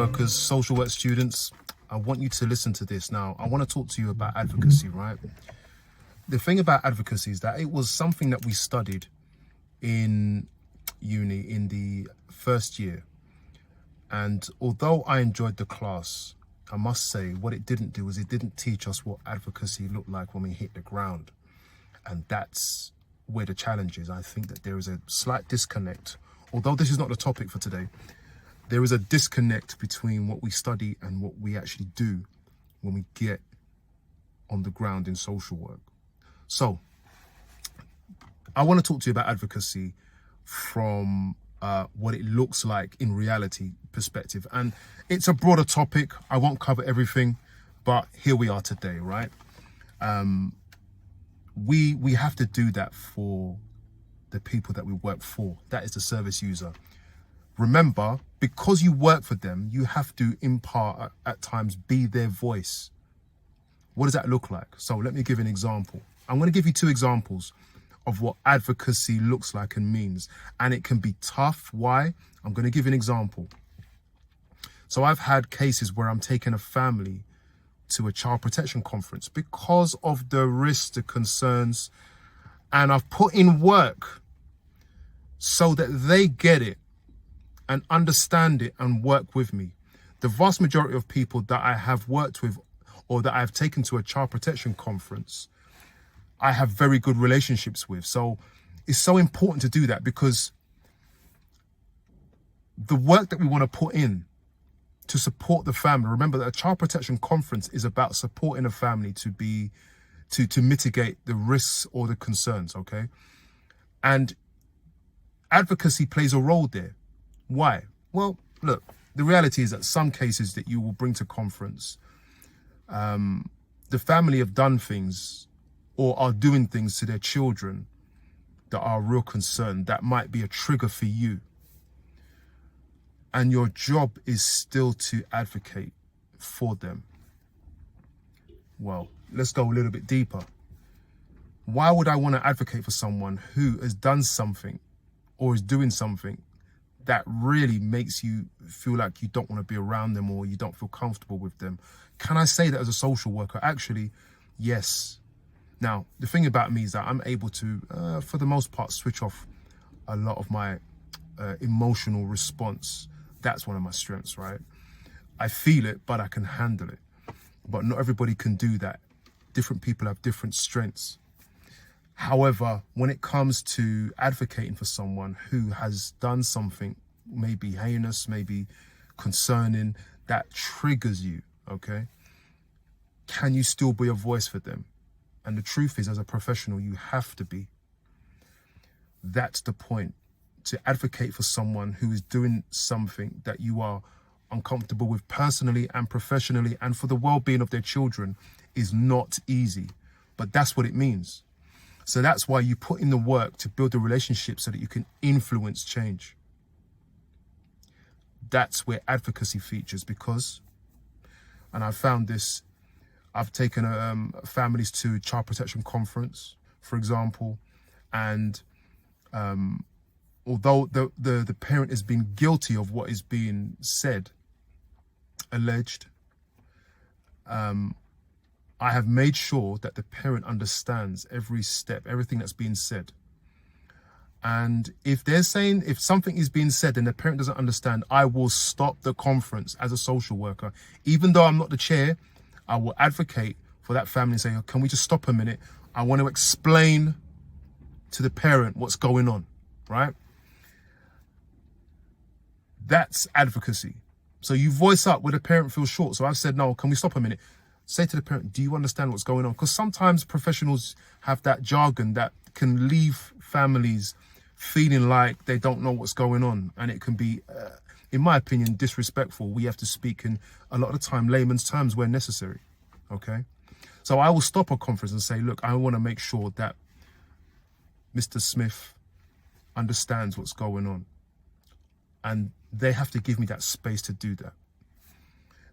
workers, social work students, I want you to listen to this. Now, I want to talk to you about advocacy, right? The thing about advocacy is that it was something that we studied in uni in the first year. And although I enjoyed the class, I must say what it didn't do is it didn't teach us what advocacy looked like when we hit the ground. And that's where the challenge is. I think that there is a slight disconnect. Although this is not the topic for today, there is a disconnect between what we study and what we actually do when we get on the ground in social work. So I want to talk to you about advocacy from what it looks like in reality perspective. And it's a broader topic. I won't cover everything, but here we are today, right? We have to do that for the people that we work for. That is the service user. Remember, because you work for them, you have to, in part, at times, be their voice. What does that look like? So let me give an example. I'm going to give you two examples of what advocacy looks like and means. And it can be tough. Why? I'm going to give an example. So I've had cases where I'm taking a family to a child protection conference because of the risks, the concerns, and I've put in work so that they get it and understand it and work with me. The vast majority of people that I have worked with or that I have taken to a child protection conference, I have very good relationships with. So it's so important to do that because the work that we want to put in to support the family. Remember that a child protection conference is about supporting a family to mitigate the risks or the concerns, okay? And advocacy plays a role there. Why? Well, look, the reality is that some cases that you will bring to conference, the family have done things or are doing things to their children that are a real concern, that might be a trigger for you. And your job is still to advocate for them. Well, let's go a little bit deeper. Why would I want to advocate for someone who has done something or is doing something that really makes you feel like you don't want to be around them or you don't feel comfortable with them? Can I say that as a social worker? Actually, yes. Now, the thing about me is that I'm able to, for the most part, switch off a lot of my emotional response. That's one of my strengths, right? I feel it, but I can handle it. But not everybody can do that. Different people have different strengths. However, when it comes to advocating for someone who has done something maybe heinous, maybe concerning, that triggers you, okay? Can you still be a voice for them? And the truth is, as a professional, you have to be. That's the point. To advocate for someone who is doing something that you are uncomfortable with personally and professionally and for the well-being of their children is not easy. But that's what it means. So that's why you put in the work to build a relationship so that you can influence change. That's where advocacy features because, and I found this, I've taken families to a child protection conference, for example, and although the parent has been guilty of what is being said, alleged, I have made sure that the parent understands every step, everything that's being said. And if something is being said and the parent doesn't understand, I will stop the conference as a social worker. Even though I'm not the chair, I will advocate for that family and say, oh, can we just stop a minute? I want to explain to the parent what's going on, right? That's advocacy. So you voice up where the parent feels short. So I've said, no, can we stop a minute? Say to the parent, do you understand what's going on? Because sometimes professionals have that jargon that can leave families feeling like they don't know what's going on. And it can be, in my opinion, disrespectful. We have to speak in, a lot of the time, layman's terms where necessary, okay? So I will stop a conference and say, look, I want to make sure that Mr. Smith understands what's going on. And they have to give me that space to do that.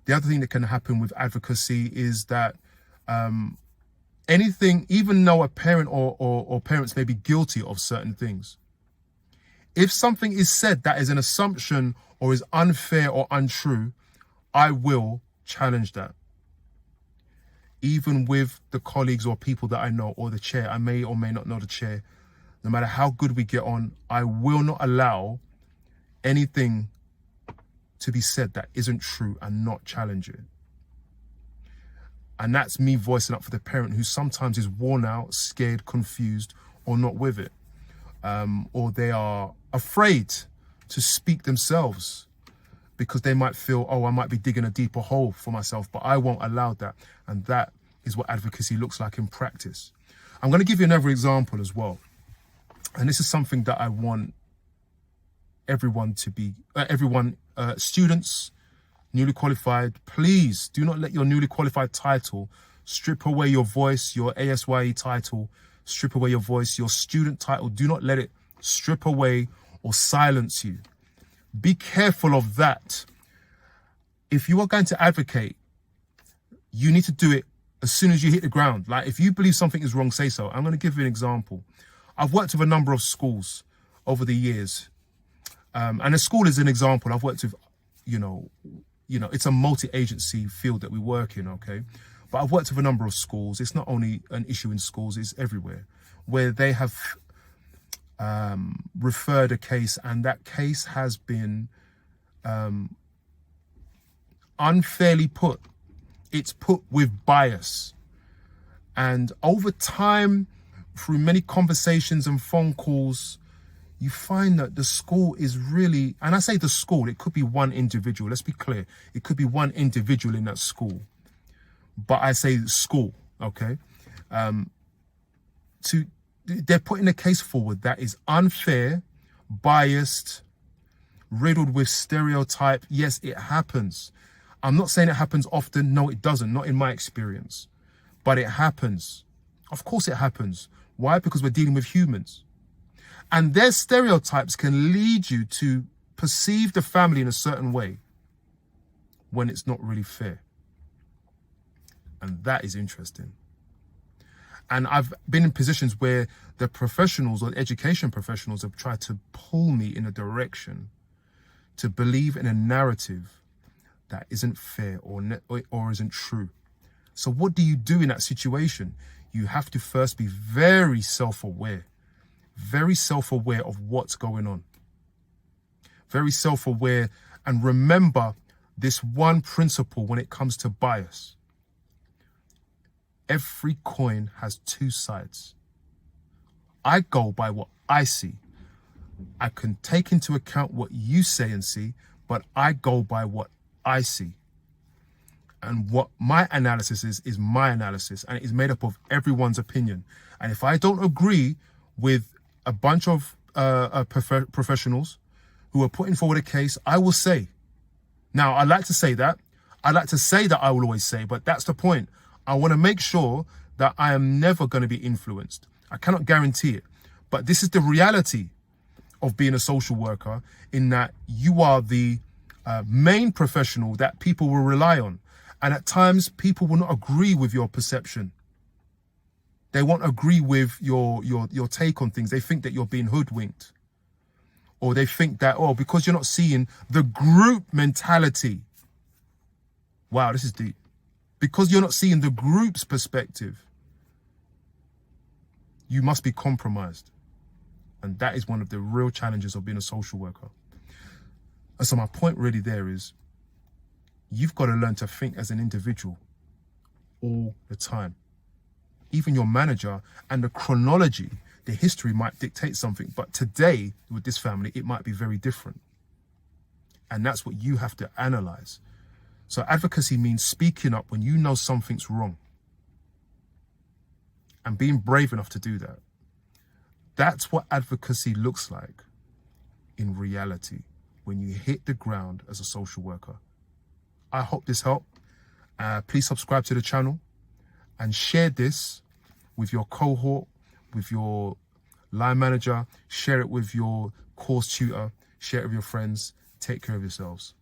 The other thing that can happen with advocacy is that anything, even though a parent or parents may be guilty of certain things, if something is said that is an assumption or is unfair or untrue, I will challenge that. Even with the colleagues or people that I know, or the chair, I may or may not know the chair. No matter how good we get on, I will not allow anything to be said that isn't true and not challenge it. And that's me voicing up for the parent who sometimes is worn out, scared, confused, or not with it. Or they are afraid to speak themselves because they might feel, oh, I might be digging a deeper hole for myself, but I won't allow that. And that is what advocacy looks like in practice. I'm going to give you another example as well. And this is something that I want everyone to be, students, newly qualified, please do not let your newly qualified title strip away your voice, your ASYE title, strip away your voice, your student title. Do not let it strip away or silence you. Be careful of that. If you are going to advocate, you need to do it as soon as you hit the ground. Like, if you believe something is wrong, say so. I'm going to give you an example. I've worked with a number of schools over the years. And a school is an example. I've worked with, it's a multi-agency field that we work in, okay? But I've worked with a number of schools. It's not only an issue in schools, it's everywhere, where they have referred a case, and that case has been unfairly put. It's put with bias. And over time, through many conversations and phone calls, you find that the school is really, and I say the school, it could be one individual. Let's be clear. It could be one individual in that school. But I say school, okay? They're putting a case forward that is unfair, biased, riddled with stereotype. Yes, it happens. I'm not saying it happens often. No, it doesn't. Not in my experience. But it happens. Of course it happens. Why? Because we're dealing with humans. And their stereotypes can lead you to perceive the family in a certain way when it's not really fair. And that is interesting. And I've been in positions where the professionals or the education professionals have tried to pull me in a direction to believe in a narrative that isn't fair or isn't true. So what do you do in that situation? You have to first be very self-aware of what's going on. Very self-aware, and remember this one principle when it comes to bias. Every coin has two sides. I go by what I see. I can take into account what you say and see, but I go by what I see. And what my analysis is my analysis, and it is made up of everyone's opinion. And if I don't agree with a bunch of professionals who are putting forward a case, I will say. Now, I like to say that. I like to say that I will always say, but that's the point. I want to make sure that I am never going to be influenced. I cannot guarantee it. But this is the reality of being a social worker, in that you are the main professional that people will rely on. And at times, people will not agree with your perception. They won't agree with your take on things. They think that you're being hoodwinked. Or they think that, oh, because you're not seeing the group mentality. Wow, this is deep. Because you're not seeing the group's perspective, you must be compromised. And that is one of the real challenges of being a social worker. And so my point really there is, you've got to learn to think as an individual all the time. Even your manager and the chronology, the history might dictate something, but today with this family, it might be very different. And that's what you have to analyze. So advocacy means speaking up when you know something's wrong and being brave enough to do that. That's what advocacy looks like in reality when you hit the ground as a social worker. I hope this helped. Please subscribe to the channel and share this with your cohort, with your line manager, share it with your course tutor, share it with your friends. Take care of yourselves.